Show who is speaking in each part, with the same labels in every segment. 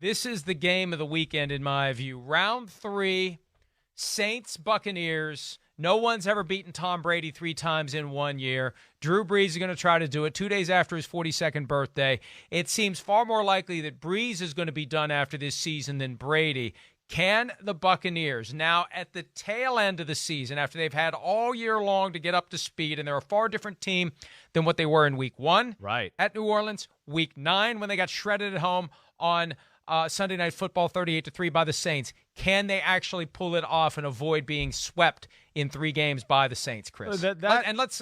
Speaker 1: This is the game of the weekend, in my view. Round 3, Saints, Buccaneers. No one's ever beaten Tom Brady 3 times in 1 year. Drew Brees is going to try to do it 2 days after his 42nd birthday. It seems far more likely that Brees is going to be done after this season than Brady. Can the Buccaneers, now at the tail end of the season, after they've had all year long to get up to speed, and they're a far different team than what they were in week 1
Speaker 2: right
Speaker 1: at New Orleans, week 9 when they got shredded at home on Sunday Night Football 38-3 by the Saints. Can they actually pull it off and avoid being swept in 3 games by the Saints, Chris? And let's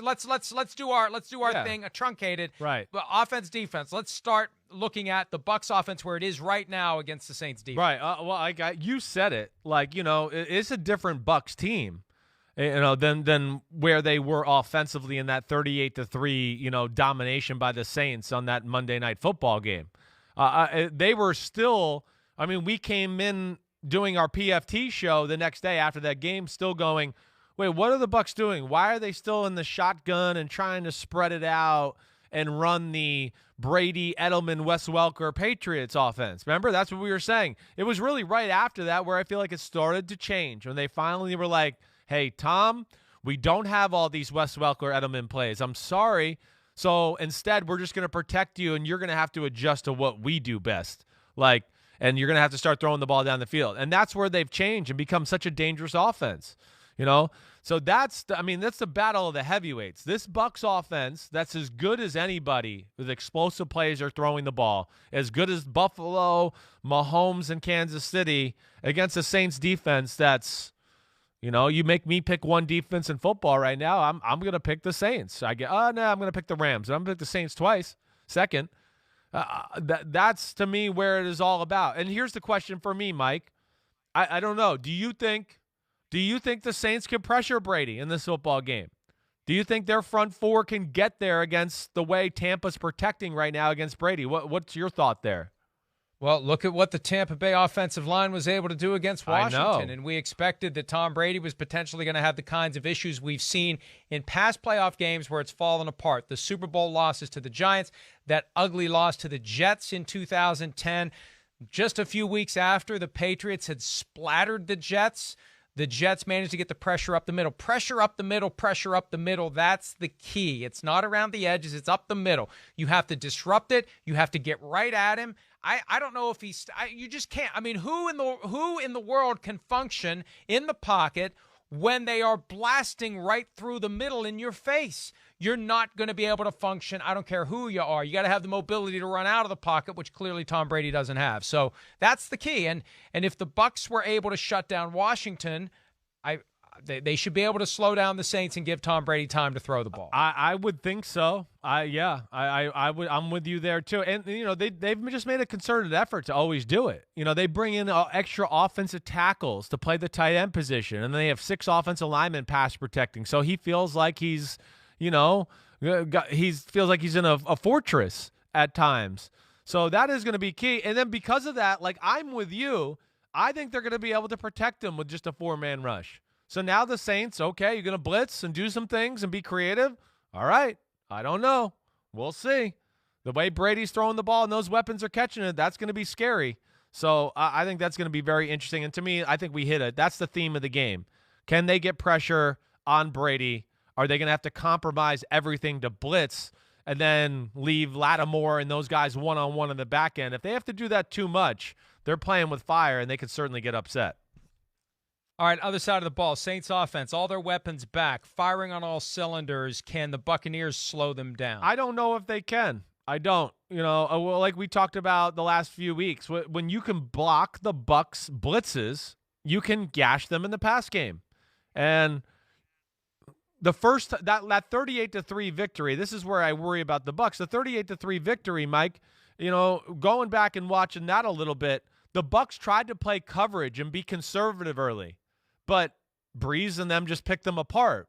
Speaker 1: do our thing, a truncated offense defense. Let's start looking at the Bucs offense where it is right now against the Saints defense.
Speaker 2: Right. You said it. It's a different Bucs team, than where they were offensively in that 38-3, domination by the Saints on that Monday Night Football game. They were still, we came in doing our PFT show the next day after that game still going, wait, what are the Bucs doing? Why are they still in the shotgun and trying to spread it out and run the Brady, Edelman, Wes Welker Patriots offense? Remember, that's what we were saying. It was really right after that where I feel like it started to change when they finally were like, hey, Tom, we don't have all these Wes Welker, Edelman plays. I'm sorry. So instead, we're just going to protect you, and you're going to have to adjust to what we do best. And you're going to have to start throwing the ball down the field. And that's where they've changed and become such a dangerous offense. So that's the battle of the heavyweights. This Bucs offense, that's as good as anybody with explosive plays are throwing the ball, as good as Buffalo, Mahomes, and Kansas City against the Saints defense. That's, you make me pick one defense in football right now. I'm going to pick the Saints. I'm going to pick the Rams. I'm going to pick the Saints twice. Second. That's, to me, where it is all about. And here's the question for me, Mike. I don't know. Do you think the Saints can pressure Brady in this football game? Do you think their front four can get there against the way Tampa's protecting right now against Brady? What's your thought there?
Speaker 1: Well, look at what the Tampa Bay offensive line was able to do against Washington.
Speaker 2: I know.
Speaker 1: And we expected that Tom Brady was potentially going to have the kinds of issues we've seen in past playoff games where it's fallen apart. The Super Bowl losses to the Giants, that ugly loss to the Jets in 2010. Just a few weeks after, the Patriots had splattered the Jets managed to get the pressure up the middle. Pressure up the middle, pressure up the middle. That's the key. It's not around the edges. It's up the middle. You have to disrupt it. You have to get right at him. I don't know if you just can't. Who in the world can function in the pocket when they are blasting right through the middle in your face? You're not going to be able to function. I don't care who you are. You got to have the mobility to run out of the pocket, which clearly Tom Brady doesn't have. So that's the key. And if the Bucs were able to shut down Washington, they should be able to slow down the Saints and give Tom Brady time to throw the ball.
Speaker 2: I would think so. I'm with you there too. And they've just made a concerted effort to always do it. They bring in extra offensive tackles to play the tight end position, and they have 6 offensive linemen pass protecting. So he feels like he's in a fortress at times. So that is going to be key. And then because of that, I'm with you. I think they're going to be able to protect him with just a 4-man rush. So now the Saints, okay, you're going to blitz and do some things and be creative. All right. I don't know. We'll see. The way Brady's throwing the ball and those weapons are catching it, that's going to be scary. So I think that's going to be very interesting. And to me, I think we hit it. That's the theme of the game. Can they get pressure on Brady? Are they going to have to compromise everything to blitz and then leave Lattimore and those guys one-on-one in the back end? If they have to do that too much, they're playing with fire, and they could certainly get upset.
Speaker 1: All right, other side of the ball, Saints offense, all their weapons back, firing on all cylinders. Can the Buccaneers slow them down?
Speaker 2: I don't know if they can. I don't. Like we talked about the last few weeks, when you can block the Bucs blitzes, you can gash them in the pass game. And the first that 38-3 victory, this is where I worry about the Bucs. The 38-3 victory, Mike, going back and watching that a little bit, the Bucs tried to play coverage and be conservative early, but Breeze and them just picked them apart.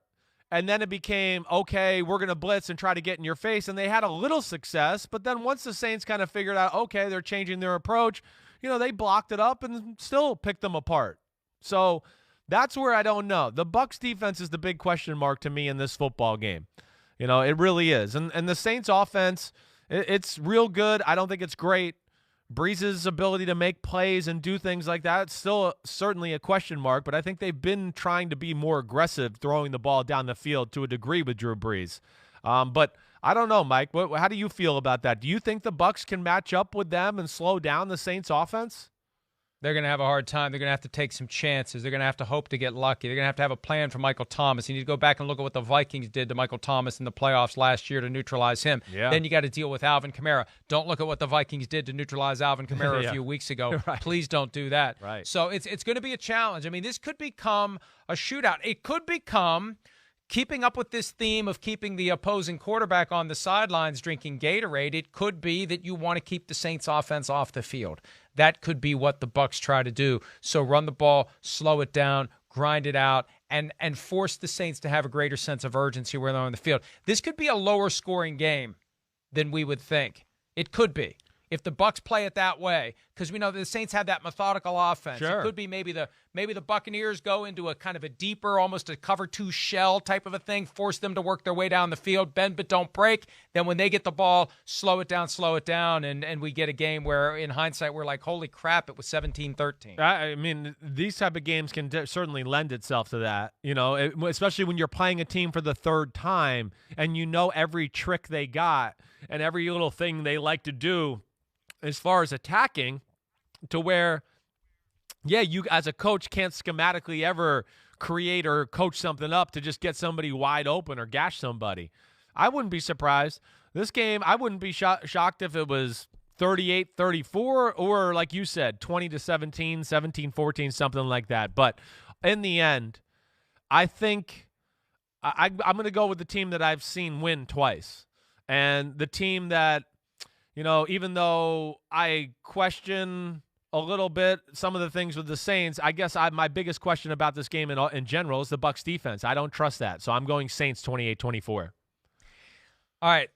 Speaker 2: And then it became, okay, we're going to blitz and try to get in your face. And they had a little success, but then once the Saints kind of figured out, okay, they're changing their approach, they blocked it up and still picked them apart. So that's where I don't know. The Bucs defense is the big question mark to me in this football game. It really is. And the Saints offense, it's real good. I don't think it's great. Breeze's ability to make plays and do things like that, it's still certainly a question mark, but I think they've been trying to be more aggressive throwing the ball down the field to a degree with Drew Brees. But I don't know, Mike. How do you feel about that? Do you think the Bucs can match up with them and slow down the Saints offense?
Speaker 1: They're going to have a hard time. They're going to have to take some chances. They're going to have to hope to get lucky. They're going to have a plan for Michael Thomas. You need to go back and look at what the Vikings did to Michael Thomas in the playoffs last year to neutralize him.
Speaker 2: Yeah.
Speaker 1: Then you got to deal with Alvin Kamara. Don't look at what the Vikings did to neutralize Alvin Kamara a few weeks ago.
Speaker 2: Right.
Speaker 1: Please don't do that.
Speaker 2: Right.
Speaker 1: So it's going to be a challenge. I mean, this could become a shootout. It could become keeping up with this theme of keeping the opposing quarterback on the sidelines drinking Gatorade. It could be that you want to keep the Saints offense off the field. That could be what the Bucs try to do. So run the ball, slow it down, grind it out, and force the Saints to have a greater sense of urgency where they're on the field. This could be a lower scoring game than we would think. It could be. If the Bucs play it that way, because we know the Saints have that methodical offense.
Speaker 2: Sure.
Speaker 1: It could be maybe the Buccaneers go into a kind of a deeper, almost a cover two shell type of a thing, force them to work their way down the field, bend but don't break. Then when they get the ball, slow it down, and we get a game where, in hindsight, we're like, holy crap, it was 17-13.
Speaker 2: I mean, these type of games can certainly lend itself to that, especially when you're playing a team for the third time and you know every trick they got and every little thing they like to do as far as attacking, to where, you as a coach can't schematically ever create or coach something up to just get somebody wide open or gash somebody. I wouldn't be surprised. This game, I wouldn't be shocked if it was 38-34 or, like you said, 20-17, 17-14, something like that. But in the end, I think I'm going to go with the team that I've seen win twice. And the team that, even though I question a little bit some of the things with the Saints, I guess my biggest question about this game in general is the Bucs defense. I don't trust that. So I'm going Saints 28-24.
Speaker 1: All right.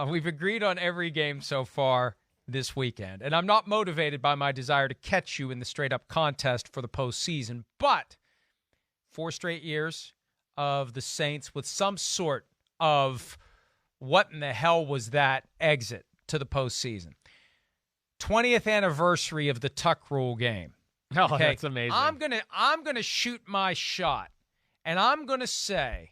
Speaker 1: We've agreed on every game so far this weekend. And I'm not motivated by my desire to catch you in the straight-up contest for the postseason. But 4 straight years of the Saints with some sort of what in the hell was that exit to the postseason. 20th anniversary of the Tuck Rule game.
Speaker 2: Oh, okay? That's amazing.
Speaker 1: I'm gonna shoot my shot, and I'm gonna say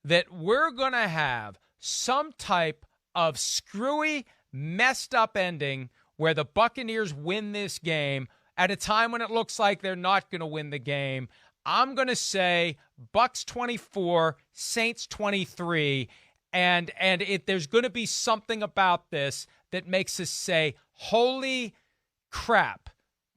Speaker 1: that we're gonna have some type of screwy, messed up ending where the Buccaneers win this game at a time when it looks like they're not gonna win the game. I'm gonna say Bucs 24, Saints 23. And there's going to be something about this that makes us say, holy crap,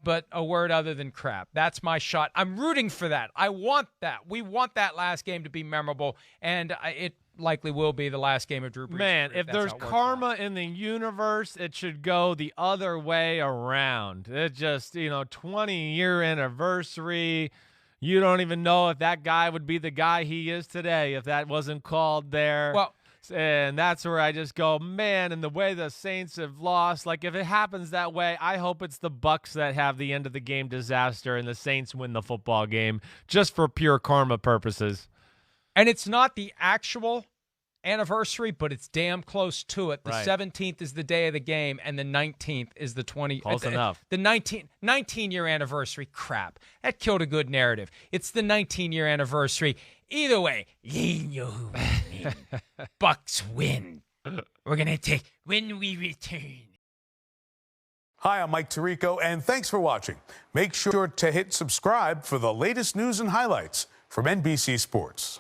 Speaker 1: but a word other than crap. That's my shot. I'm rooting for that. I want that. We want that last game to be memorable, and it likely will be the last game of Drew Brees.
Speaker 2: Man, if there's karma in the universe, it should go the other way around. It just, 20-year anniversary. You don't even know if that guy would be the guy he is today if that wasn't called there.
Speaker 1: Well,
Speaker 2: and that's where I just go, man, and the way the Saints have lost, like if it happens that way, I hope it's the Bucs that have the end of the game disaster and the Saints win the football game just for pure karma purposes.
Speaker 1: And it's not the actual anniversary, but it's damn close to it. The
Speaker 2: Right.
Speaker 1: 17th is the day of the game, and the 19th is the 20th.
Speaker 2: Close enough.
Speaker 1: The 19-year anniversary. Crap. That killed a good narrative. It's the 19-year anniversary. Either way, you know who wins. Bucks win. We're going to take when we return.
Speaker 3: Hi, I'm Mike Tirico, and thanks for watching. Make sure to hit subscribe for the latest news and highlights from NBC Sports.